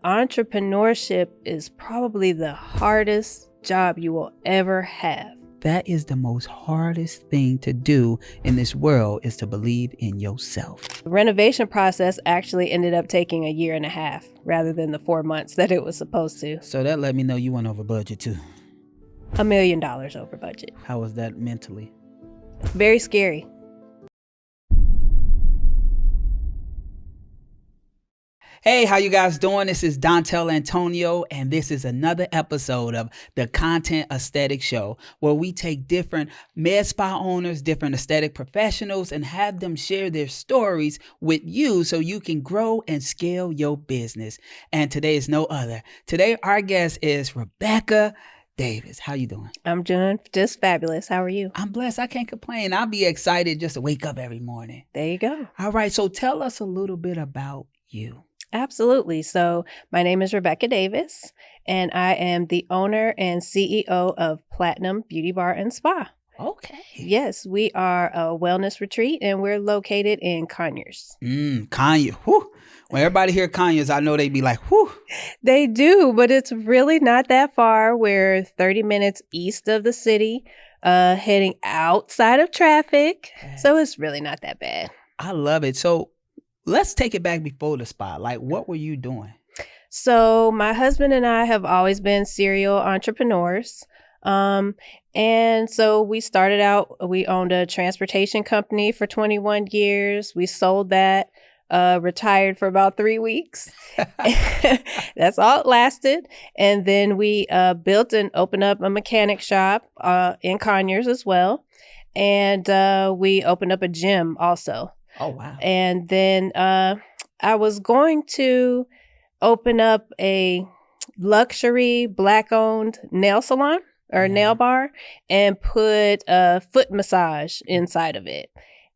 Entrepreneurship is probably the hardest job you will ever have. That is the most hardest thing to do in this world, is to believe in yourself. The renovation process actually ended up taking 1.5 years rather than the 4 months that it was supposed to. So that let me know you went over budget too. $1 million over budget. How was that mentally? Very scary. Hey, how you guys doing? This is Dontel Antonio, and this is another episode of the Content Aesthetic Show, where we take different med spa owners, different aesthetic professionals, and have them share their stories with you so you can grow and scale your business. And today is no other. Today, our guest is Rebecca Davis. How you doing? I'm doing just fabulous. How are you? I'm blessed. I can't complain. I'll be excited just to wake up every morning. There you go. All right. So tell us a little bit about you. Absolutely. So my name is Rebecca Davis, and I am the owner and CEO of Platinum Beauty Bar and Spa. Okay. Yes, we are a wellness retreat, and we're located in Conyers. Conyers. Whew. When everybody hear Conyers, I know they be like, whew. They do, but it's really not that far. We're 30 minutes east of the city, heading outside of traffic. So it's really not that bad. I love it. So let's take it back before the spa. Like, what were you doing? So my husband and I have always been serial entrepreneurs. And so we started out, we owned a transportation company for 21 years. We sold that, retired for about 3 weeks. That's all it lasted. And then we built and opened up a mechanic shop in Conyers as well. And we opened up a gym also. Oh, wow. And then I was going to open up a luxury Black-owned nail salon or nail bar and put a foot massage inside of it.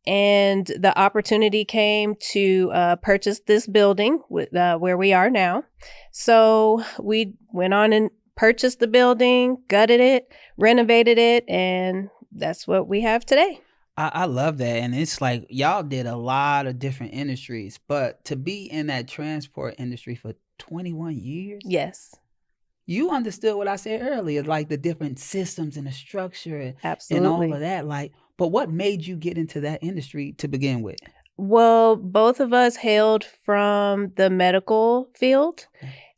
And the opportunity came to purchase this building where we are now. So we went on and purchased the building, gutted it, renovated it, and that's what we have today. I love that. And it's like y'all did a lot of different industries, but to be in that transport industry for 21 years. Yes. You understood what I said earlier, like the different systems and the structure Absolutely. and all of that. Like, but what made you get into that industry to begin with? Well, both of us hailed from the medical field.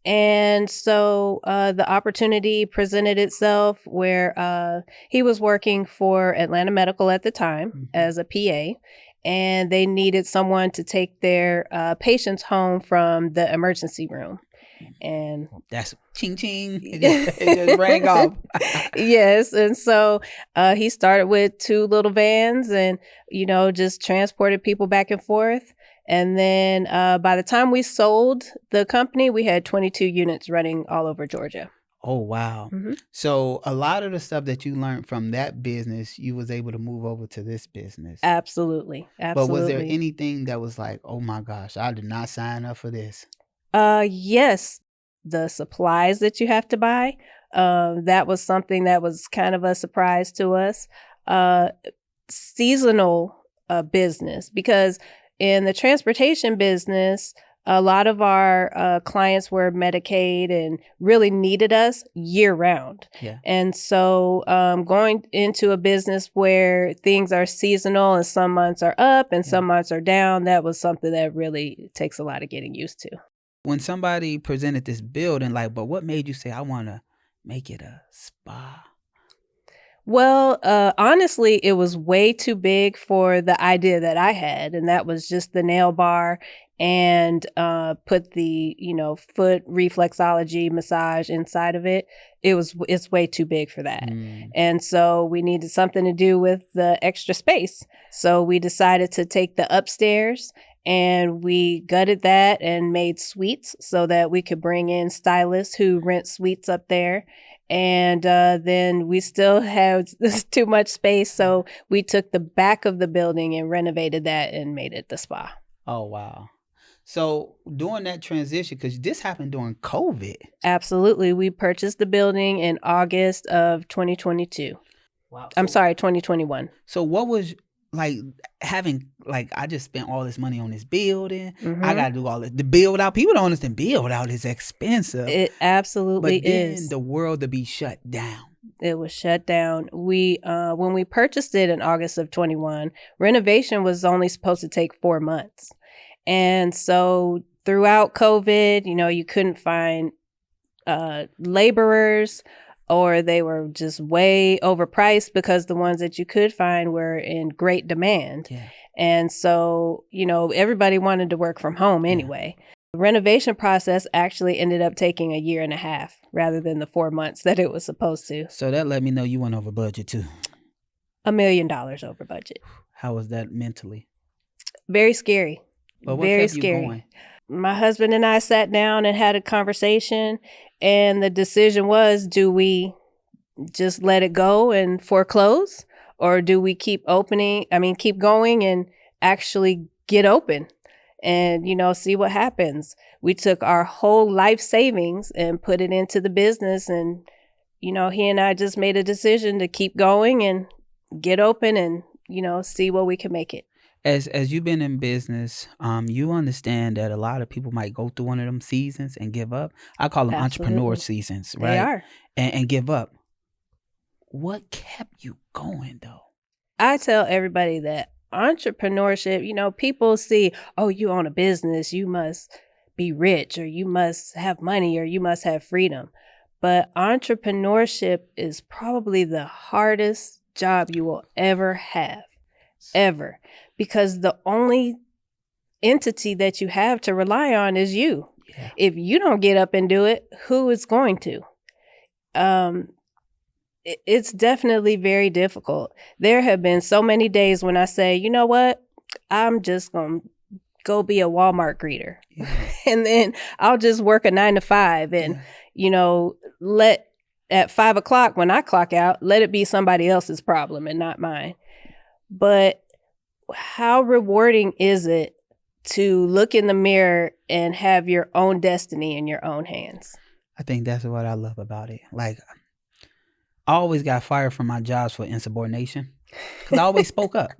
And so the opportunity presented itself where he was working for Atlanta Medical at the time as a PA, and they needed someone to take their patients home from the emergency room. And that's ching ching. It just rang off. Yes. And so he started with 2 little vans and, just transported people back and forth. And then by the time we sold the company, we had 22 units running all over Georgia. Oh, wow. Mm-hmm. So a lot of the stuff that you learned from that business, you was able to move over to this business. Absolutely. But was there anything that was like, oh my gosh, I did not sign up for this? Yes. The supplies that you have to buy, that was something that was kind of a surprise to us. Seasonal business, because in the transportation business, a lot of our clients were Medicaid and really needed us year round. Yeah. And so going into a business where things are seasonal and some months are up and some months are down, that was something that really takes a lot of getting used to. When somebody presented this building, like, but what made you say, I want to make it a spa? Well, honestly, it was way too big for the idea that I had. And that was just the nail bar and put the, foot reflexology massage inside of it. It's way too big for that. And so we needed something to do with the extra space. So we decided to take the upstairs and we gutted that and made suites so that we could bring in stylists who rent suites up there. And then we still have too much space. So we took the back of the building and renovated that and made it the spa. Oh, wow. So during that transition, because this happened during COVID. Absolutely. We purchased the building in August of 2022. Wow. I'm sorry, 2021. So what was like having like I just spent all this money on this building. I Mhm. gotta do all this. The build out, people don't understand build out is expensive. It absolutely But then is. the world to be shut down. It was shut down. When we purchased it in August of 21, renovation was only supposed to take 4 months. And so throughout COVID, you couldn't find laborers, or they were just way overpriced because the ones that you could find were in great demand. Yeah. And so, everybody wanted to work from home anyway. The renovation process actually ended up taking a year and a half rather than the 4 months that it was supposed to. So that let me know you went over budget too. $1 million over budget. How was that mentally? Very scary. But what Very kept you scary. going? My husband and I sat down and had a conversation, and the decision was, do we just let it go and foreclose, or do we keep going and actually get open and, see what happens? We took our whole life savings and put it into the business, and, he and I just made a decision to keep going and get open and, see what we can make it. As you've been in business, you understand that a lot of people might go through one of them seasons and give up. I call them entrepreneur Absolutely. seasons, They right? are. And give up. What kept you going though? I tell everybody that entrepreneurship, people see, oh, you own a business, you must be rich, or you must have money, or you must have freedom. But entrepreneurship is probably the hardest job you will ever have, ever, because the only entity that you have to rely on is you. Yeah. If you don't get up and do it, who is going to? It's definitely very difficult. There have been so many days when I say, you know what, I'm just going to go be a Walmart greeter. Yeah. And then I'll just work a 9 to 5 and, let at 5 o'clock when I clock out, let it be somebody else's problem and not mine. But how rewarding is it to look in the mirror and have your own destiny in your own hands? I think that's what I love about it. Like, I always got fired from my jobs for insubordination because I always spoke up.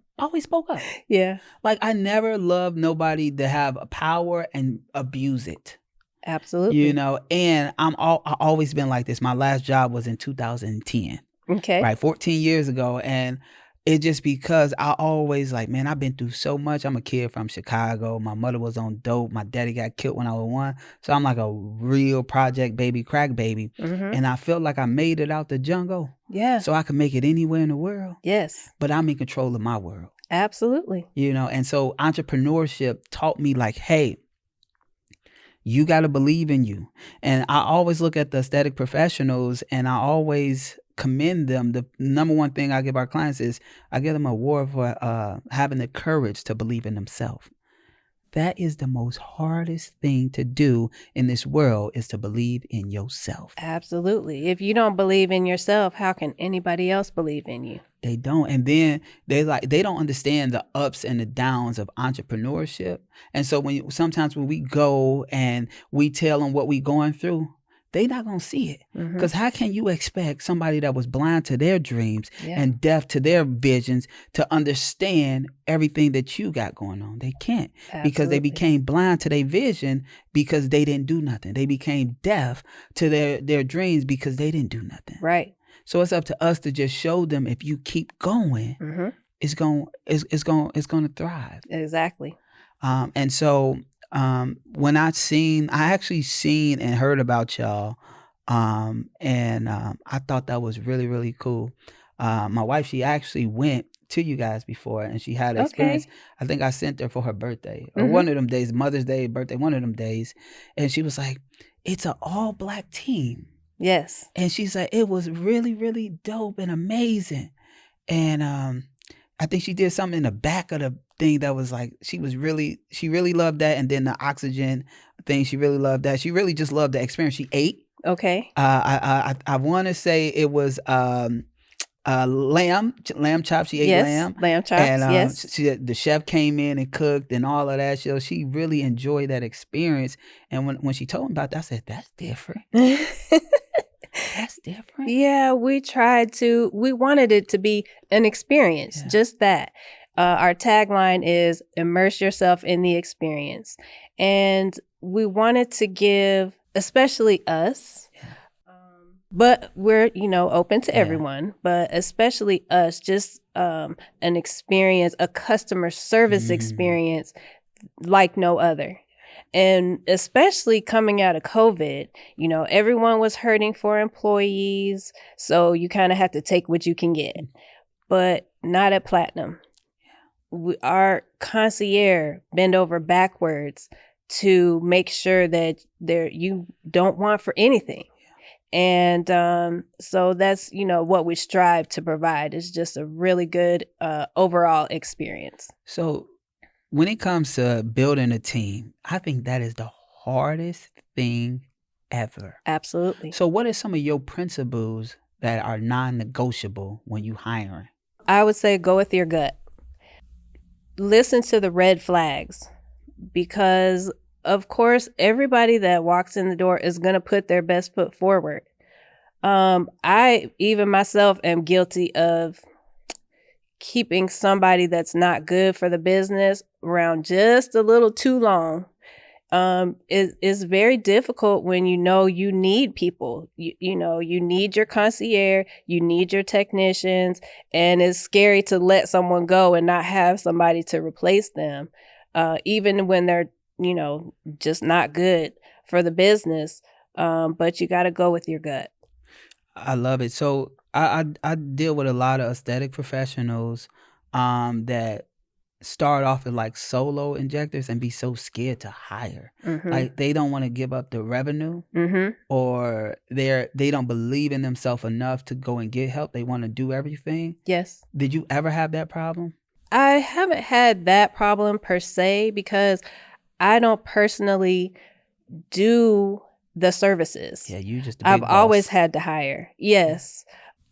Yeah, Like, I never loved nobody to have a power and abuse it. absolutely. And I always been like this. My last job was in 2010, Okay. right? 14 years ago. And it's just because I always like, man, I've been through so much. I'm a kid from Chicago. My mother was on dope. My daddy got killed when I was 1. So I'm like a real project baby, crack baby. Mm-hmm. And I felt like I made it out the jungle. Yeah. So I can make it anywhere in the world. Yes. But I'm in control of my world. Absolutely. And so entrepreneurship taught me like, hey, you got to believe in you. And I always look at the aesthetic professionals and I always commend them. The number one thing I give our clients is I give them an award for having the courage to believe in themselves. That is the most hardest thing to do in this world, is to believe in yourself. Absolutely. If you don't believe in yourself, how can anybody else believe in you? They don't. And then they don't understand the ups and the downs of entrepreneurship. And so sometimes when we go and we tell them what we going through, they not going to see it. Because how can you expect somebody that was blind to their dreams and deaf to their visions to understand everything that you got going on? They can't. Because they became blind to their vision because they didn't do nothing. They became deaf to their dreams because they didn't do nothing. Right. So it's up to us to just show them, if you keep going, it's going to thrive. Exactly. And so when I actually seen and heard about y'all, and I thought that was really, really cool. My wife, she actually went to you guys before, and she had an experience. I think I sent her for her birthday, or one of them days, Mother's Day, birthday, one of them days, and she was like, "It's an all black team." Yes. And she's like, "It was really, really dope and amazing." And I think she did something in the back of the thing that was like, she really loved that. And then the oxygen thing, she really loved that. She really just loved the experience. She ate. Okay. I want to say it was lamb chop. She ate lamb chops. And yes. the chef came in and cooked and all of that. So she really enjoyed that experience. And when she told me about that, I said, "That's different." That's different. Yeah, we wanted it to be an experience, just that. Our tagline is immerse yourself in the experience. And we wanted to give, especially us, Yeah. but we're, open to Yeah. everyone, but especially us, just an experience, a customer service Mhm. experience like no other. And especially coming out of COVID, everyone was hurting for employees. So you kind of have to take what you can get, but not at Platinum. Our concierge bend over backwards to make sure that you don't want for anything. And so that's what we strive to provide is just a really good overall experience. So when it comes to building a team, I think that is the hardest thing ever. Absolutely. So what are some of your principles that are non-negotiable when you hiring? I would say go with your gut. Listen to the red flags, because of course everybody that walks in the door is going to put their best foot forward. I even myself am guilty of keeping somebody that's not good for the business around just a little too long. It's very difficult when you need people. You need your concierge, you need your technicians, and it's scary to let someone go and not have somebody to replace them, even when they're just not good for the business. But you got to go with your gut. I love it. So I deal with a lot of aesthetic professionals that start off as like solo injectors and be so scared to hire. Mm-hmm. Like they don't want to give up the revenue, Mm-hmm. or they don't believe in themselves enough to go and get help. They want to do everything. Yes. Did you ever have that problem? I haven't had that problem per se because I don't personally do the services. Yeah, you just a I've big always boss. had to hire. Yes.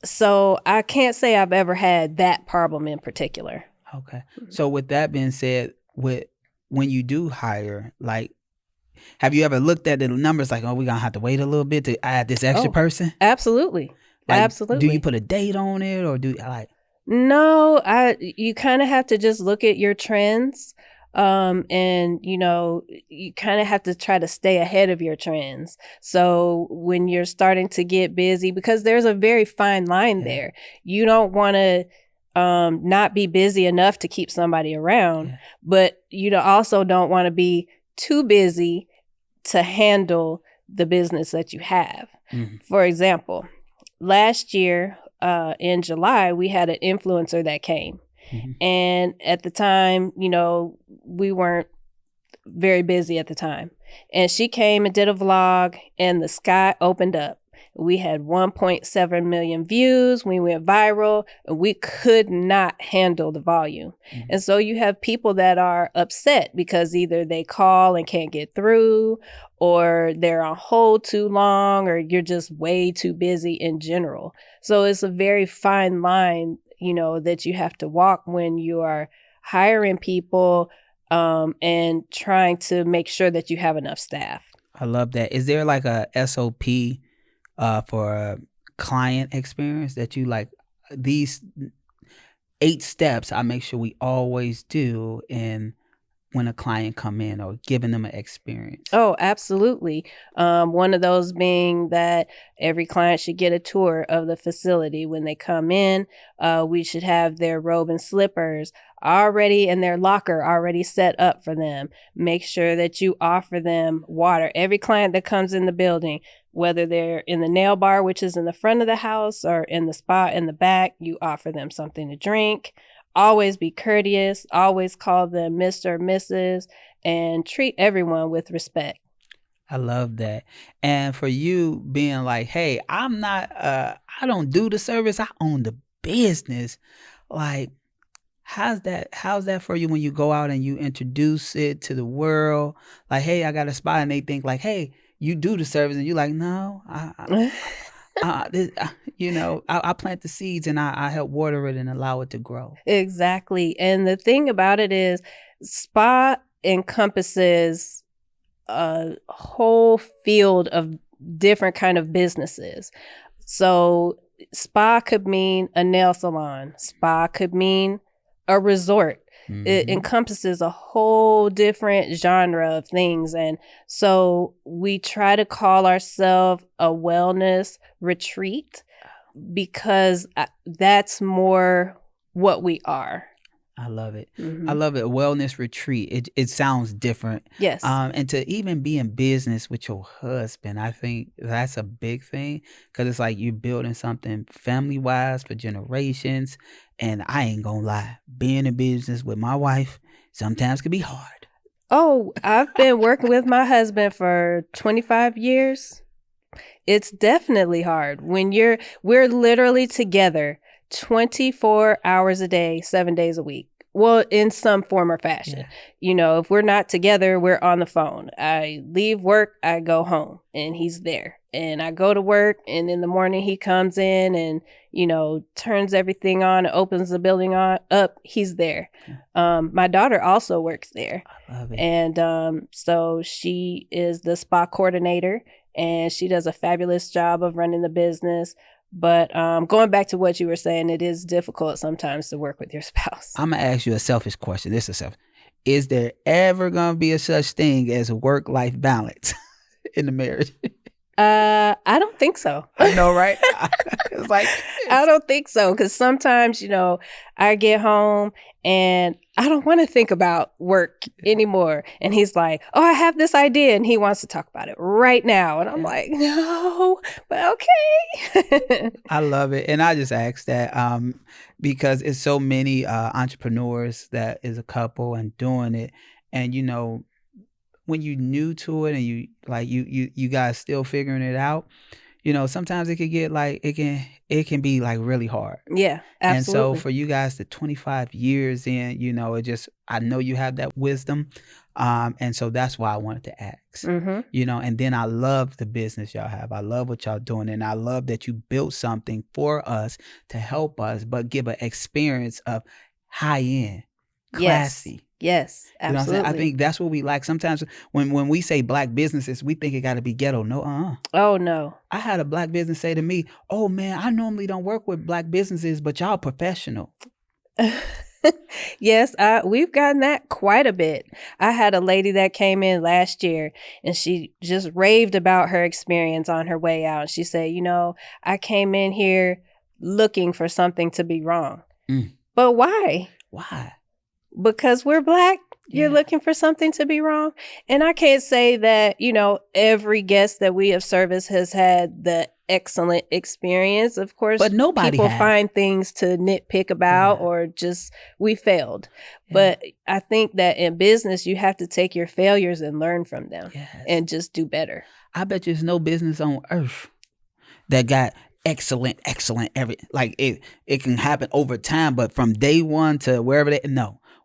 So I can't say I've ever had that problem in particular. Okay. So with that being said, with when you do hire, like, have you ever looked at the numbers like, oh, we're gonna have to wait a little bit to add this extra Oh, person? absolutely. Like, do you Absolutely. put a date on it, or do like? No, you kind of have to just look at your trends. And you kind of have to try to stay ahead of your trends. So when you're starting to get busy, because there's a very fine line Yeah. there, you don't want to not be busy enough to keep somebody around, Yeah. but you also don't want to be too busy to handle the business that you have. Mhm. For example, last year in July, we had an influencer that came. Mhm. And at the time, we weren't very busy at the time. And she came and did a vlog, and the sky opened up. We had 1.7 million views. We went viral, and we could not handle the volume. Mhm. And so you have people that are upset because either they call and can't get through, or they're on hold too long, or you're just way too busy in general. So it's a very fine line, that you have to walk when you are hiring people, and trying to make sure that you have enough staff. I love that. Is there like a SOP for a client experience that you like? These 8 steps I make sure we always do in when a client come in or giving them an experience. Oh, absolutely. One of those being that every client should get a tour of the facility when they come in. We should have their robe and slippers already in their locker, already set up for them. Make sure that you offer them water. Every client that comes in the building, whether they're in the nail bar, which is in the front of the house, or in the spa in the back, you offer them something to drink. Always be courteous. Always call them Mr. or Mrs., and treat everyone with respect. I love that. And for you being like, "Hey, I'm not I don't do the service, I own the business." Like, how's that for you when you go out and you introduce it to the world? Like, "Hey, I got a spot," and they think like, "Hey, you do the service," and you're like, "No, I plant the seeds and I help water it and allow it to grow." Exactly. And the thing about it is, spa encompasses a whole field of different kind of businesses. So spa could mean a nail salon. Spa could mean a resort. It Mm-hmm. encompasses a whole different genre of things. And so we try to call ourselves a wellness retreat because that's more what we are. I love it. I Mm-hmm. love it. Wellness retreat. It sounds different. Yes. And to even be in business with your husband, I think that's a big thing because it's like you're building something family wise for generations. And I ain't gonna lie, being in business with my wife sometimes can be hard. Oh, I've been working with my husband for 25 years. It's definitely hard when we're literally together 24 hours a day, 7 days a week. Well, in some form or fashion. Yeah. You know, if we're not together, we're on the phone. I leave work, I go home, and he's there. And I go to work, and in the morning he comes in and, turns everything on, opens the building up. He's there. My daughter also works there. I love it. And so she is the spa coordinator, and she does a fabulous job of running the business. But going back to what you were saying, it is difficult sometimes to work with your spouse. I'm gonna ask you a selfish question. This is selfish. Is there ever gonna be a such thing as a work-life balance in the marriage? I don't think so. I know, right? It's like I don't think so, because sometimes, I get home and I don't want to think about work anymore. And he's like, "Oh, I have this idea," and he wants to talk about it right now. And I'm like, "No, but okay." I love it, and I just asked that because it's so many entrepreneurs that is a couple and doing it, and when you new to it and you guys still figuring it out, sometimes it could get like it can be like really hard. Yeah, And so absolutely. for you guys to 25 years in, it just I know you have that wisdom. And so that's why I wanted to ask. Mm-hmm. And then I love the business y'all have. I love what y'all doing. And I love that you built something for us to help us, but give an experience of high end, Yes. classy. Yes, You know what I'm saying? I absolutely. think that's what we like. Sometimes when we say black businesses, we think it got to be ghetto. No, Oh, no. I had a black business say to me, "Oh man, I normally don't work with black businesses, but y'all professional." Yes, we've gotten that quite a bit. I had a lady that came in last year and she just raved about her experience on her way out. She said, "I came in here looking for something to be wrong." Mm. But why? Why? Because we're black, you're Yeah. looking for something to be wrong. And I can't say that, every guest that we have serviced has had the excellent experience. Of course, But nobody people has. find things to nitpick about Yeah. or just we failed. Yeah. But I think that in business, you have to take your failures and learn from them Yes. and just do better. I bet there's no business on earth that got excellent it can happen over time, but from day one to wherever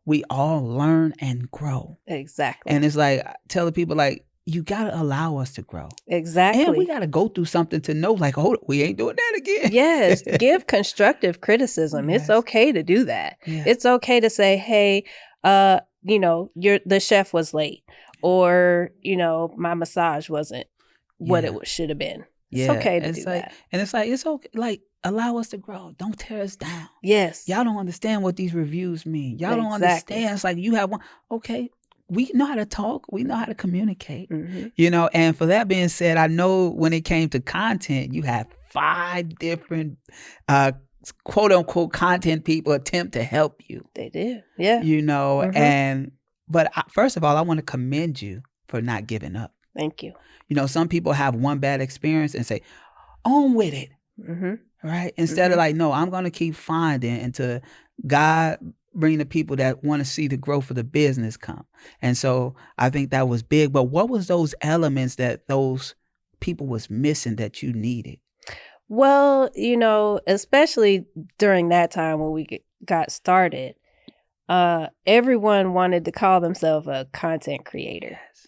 we all learn and grow. Exactly. And it's like telling people like you gotta allow us to grow. Exactly. And we gotta go through something to know like, hold up, we ain't doing that again. Yes, give constructive criticism. Yes. It's okay to do that. Yeah. It's okay to say, "Hey, the chef was late," or, "My massage wasn't what it should have been." It's okay to do that. And it's like it's okay. Like allow us to grow. Don't tear us down. Yes. Y'all don't understand what these reviews mean. Y'all don't Exactly. understand. It's like you have one. Okay, we know how to talk. We know how to communicate. Mhm. And for that being said, I know when it came to content, you have 5 different quote unquote content people attempt to help you. They do. Yeah. And but first of all, I want to commend you for not giving up. Thank you. Some people have one bad experience and say, on with it. Mhm. Right? Instead of like, no, I'm going to keep finding until God bring the people that want to see the growth of the business come. And so I think that was big. But what was those elements that those people was missing that you needed? Well, especially during that time when we got started, everyone wanted to call themselves a content creator. Yes.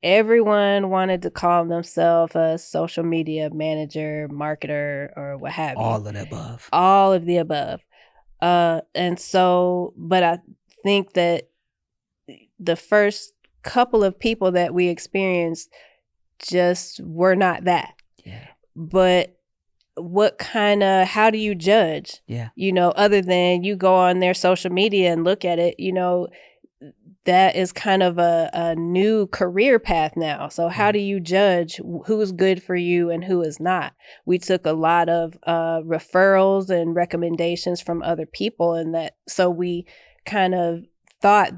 Everyone wanted to call themselves a social media manager, marketer, or what have you. All of the above. All of the above. And so, but I think that the first couple of people that we experienced just were not that. Yeah. But how do you judge? Yeah. Other than you go on their social media and look at it, that is kind of a new career path now. So how do you judge who's good for you and who is not? We took a lot of referrals and recommendations from other people, and so we kind of thought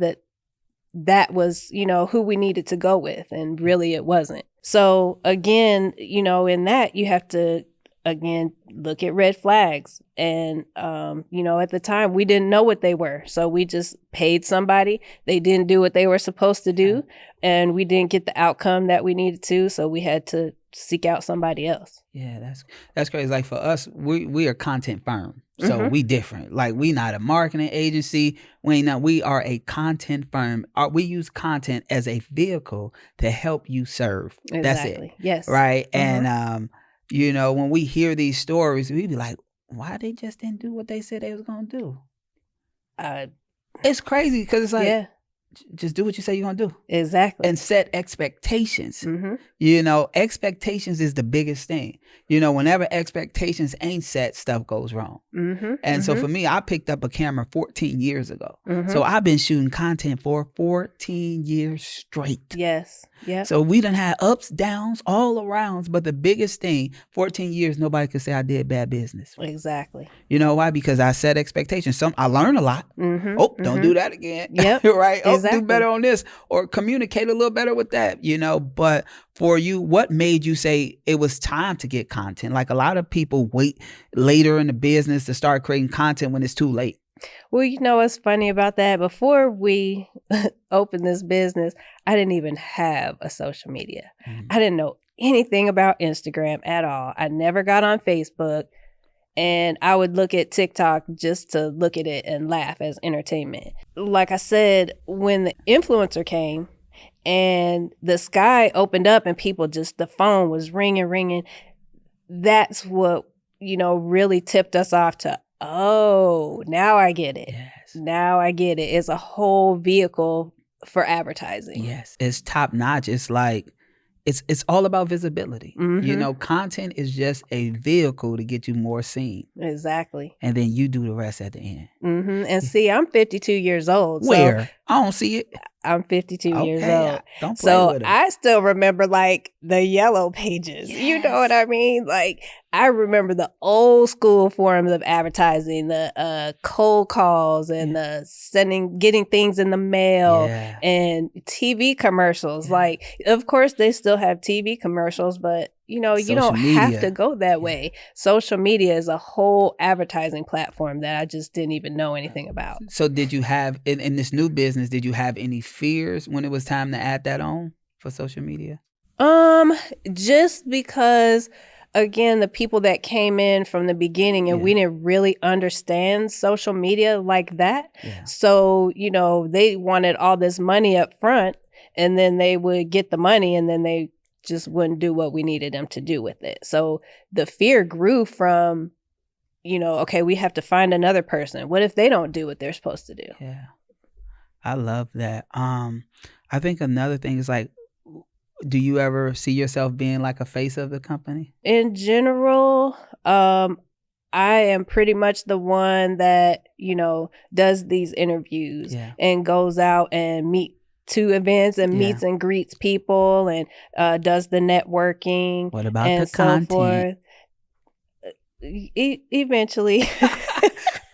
that was, who we needed to go with, and really it wasn't. So again, in that you have to look at red flags. And, at the time we didn't know what they were. So we just paid somebody. They didn't do what they were supposed to do. And we didn't get the outcome that we needed to. So we had to seek out somebody else. Yeah, that's crazy. Like for us, we are content firm. So we different. Like we not a marketing agency. We are a content firm. We use content as a vehicle to help you serve. Exactly. That's it. Yes. Right. And when we hear these stories, we be like, why they just didn't do what they said they was gonna do? It's crazy because it's like, just do what you say you're gonna do. Exactly. And set expectations. Expectations is the biggest thing. Whenever expectations ain't set, stuff goes wrong. And so for me, I picked up a camera 14 years ago. So I've been shooting content for 14 years straight. Yes. Yeah. So we done had ups, downs, all arounds. But the biggest thing, 14 years, nobody could say I did bad business. Exactly. You know why? Because I set expectations. I learned a lot. Don't do that again. Yep. Right? Exactly. Do better on this, or communicate a little better with that, But for you, what made you say it was time to get content? Like a lot of people wait later in the business to start creating content when it's too late. Well, what's funny about that? Before we opened this business, I didn't even have a social media. I didn't know anything about Instagram at all. I never got on Facebook. And I would look at TikTok just to look at it and laugh as entertainment. Like I said, when the influencer came and the sky opened up and the phone was ringing, that's what, really tipped us off to, oh, now I get it. Yes. Now I get it. It's a whole vehicle for advertising. Yes. It's top notch. It's like, it's all about visibility. Content is just a vehicle to get you more seen. Exactly. And then you do the rest at the end. And see, I'm 52 years old. Where? I don't see it. I'm 52 years old. Don't play with it. I still remember like the yellow pages. Yes. You know what I mean? Like I remember the old school forms of advertising, the cold calls and the getting things in the mail and TV commercials. Like, of course they still have TV commercials, but you don't have to go that way. Social media is a whole advertising platform that I just didn't even know anything about. So did you have, in this new business, did you have any fears when it was time to add that on for social media? Just because, again, the people that came in from the beginning and we didn't really understand social media like that. Yeah. So, they wanted all this money up front and then they would get the money and then they just wouldn't do what we needed them to do with it. So the fear grew from, okay, we have to find another person. What if they don't do what they're supposed to do? Yeah. I love that. I think another thing is like, do you ever see yourself being like a face of the company? In general, I am pretty much the one that, does these interviews and goes out and to events and meets and greets people and does the networking. What about and the content? So forth. Eventually.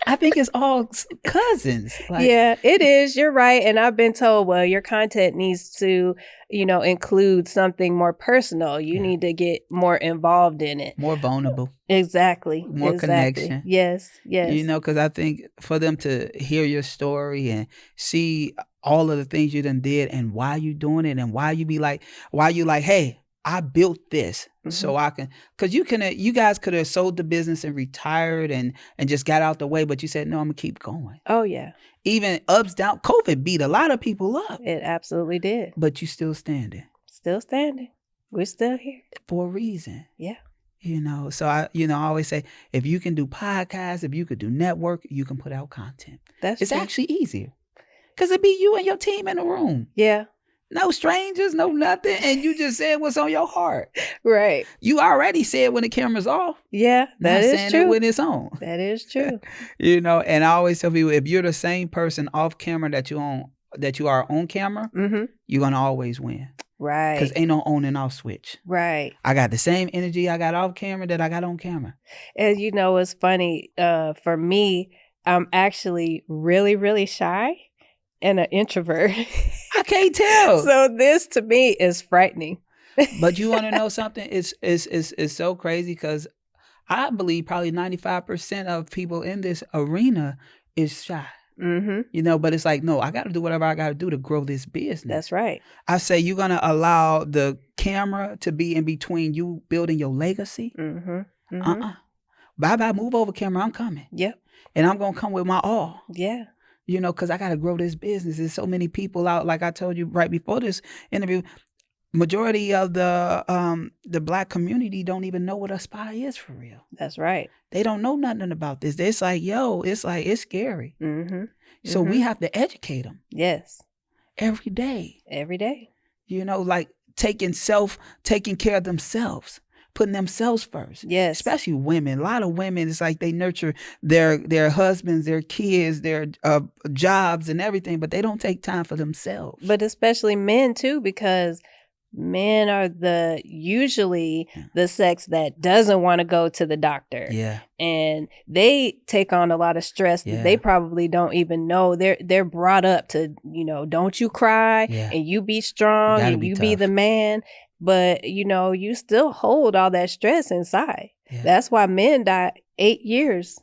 I think it's all cousins. Yeah, it is. You're right. And I've been told, well, your content needs to, include something more personal. You need to get more involved in it. More vulnerable. Exactly. More connection. Yes. Because I think for them to hear your story and see all of the things you done did and why you doing it and why you like, hey, I built this so I can, because you guys could have sold the business and retired and just got out the way, but you said, no, I'm gonna keep going. Oh yeah. Even ups, down, COVID beat a lot of people up. It absolutely did. But you still standing. Still standing. We're still here. For a reason. Yeah. So I always say, if you can do podcasts, if you could do network, you can put out content. It's actually easier. Because it'd be you and your team in a room. Yeah. No strangers, no nothing. And you just said what's on your heart. Right. You already said when the camera's off. Yeah, that Not is saying it true. when it's on. That is true. And I always tell people, if you're the same person off camera that you are on camera, you're gonna always win. Because Right. ain't no on and off switch. Right. I got the same energy I got off camera that I got on camera. And it's funny, for me, I'm actually really, really shy and an introvert. I can't tell. So this to me is frightening. But you want to know something? It's so crazy because I believe probably 95% of people in this arena is shy. But it's like, no, I got to do whatever I got to do to grow this business. That's right. I say you're going to allow the camera to be in between you building your legacy. Bye-bye, move over camera, I'm coming. Yep. And I'm going to come with my all. Yeah. Because I got to grow this business. There's so many people out, like I told you right before this interview, majority of the Black community don't even know what a spy is for real. That's right. They don't know nothing about this. It's like, it's scary. So we have to educate them. Yes. Every day. Every day. Like taking care of themselves, putting themselves first. Yes. Especially women. A lot of women, it's like they nurture their husbands, their kids, their jobs and everything, but they don't take time for themselves. But especially men too, because men are usually the sex that doesn't want to go to the doctor. Yeah. And they take on a lot of stress that they probably don't even know. They're brought up to, don't you cry and you be strong and you be the man. But, you still hold all that stress inside. Yeah. That's why men die 8 years,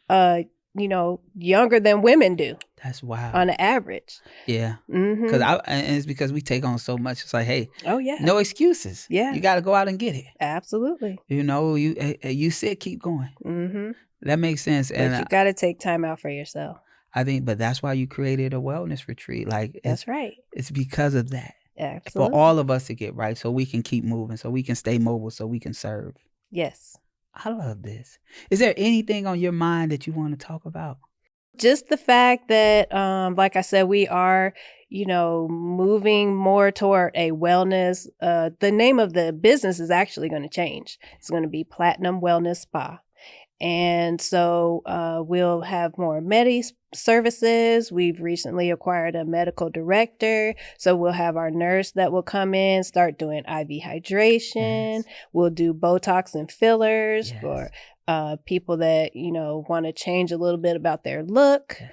younger than women do. That's wild. On the average. Yeah. And it's because we take on so much. It's like, hey, oh yeah, no excuses. Yeah. You got to go out and get it. Absolutely. You said keep going. That makes sense. But you got to take time out for yourself. I think, but that's why you created a wellness retreat. Like, that's right. It's because of that. Absolutely. For all of us to get right, so we can keep moving, so we can stay mobile, so we can serve. Yes. I love this. Is there anything on your mind that you want to talk about? Just the fact that, like I said, we are, moving more toward a wellness. The name of the business is actually going to change. It's going to be Platinum Wellness Spa. And so we'll have more services. We've recently acquired a medical director. So we'll have our nurse that will come in, start doing IV hydration. Yes. We'll do Botox and fillers for people that, want to change a little bit about their look. Yes.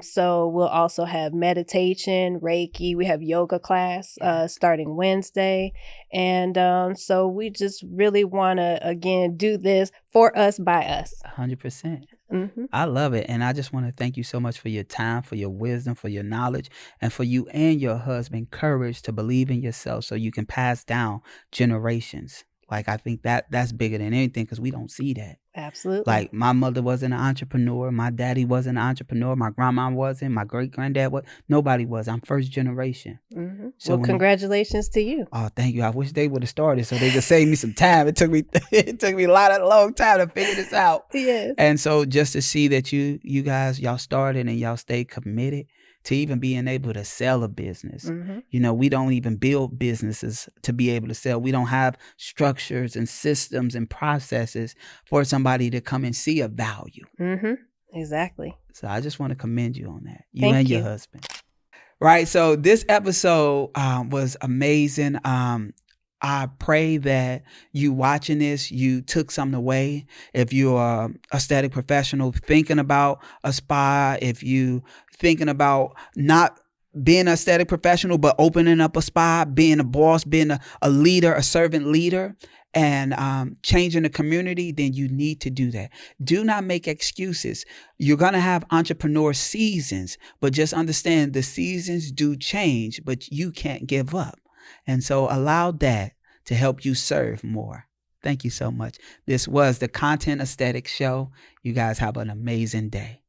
So we'll also have meditation, Reiki. We have yoga class starting Wednesday. And so we just really want to, again, do this for us, by us. 100%. I love it. And I just want to thank you so much for your time, for your wisdom, for your knowledge, and for you and your husband courage to believe in yourself so you can pass down generations. Like, I think that's bigger than anything because we don't see that. Absolutely. Like, my mother wasn't an entrepreneur. My daddy wasn't an entrepreneur. My grandma wasn't. My great-granddad was. Nobody was. I'm first generation. So well, congratulations to you. Oh, thank you. I wish they would have started so they could save me some time. It took me a long time to figure this out. Yes. And so just to see that you guys, y'all started and y'all stayed committed to even being able to sell a business. We don't even build businesses to be able to sell. We don't have structures and systems and processes for somebody to come and see a value. Exactly. So I just want to commend you on that. Thank and you. Your husband. Right. So this episode was amazing. I pray that you watching this, you took something away. If you're a aesthetic professional thinking about a spa, if you thinking about not being an aesthetic professional, but opening up a spa, being a boss, being a leader, a servant leader, and changing the community, then you need to do that. Do not make excuses. You're going to have entrepreneur seasons, but just understand the seasons do change, but you can't give up. And so allow that to help you serve more. Thank you so much. This was the Content Aesthetic Show. You guys have an amazing day.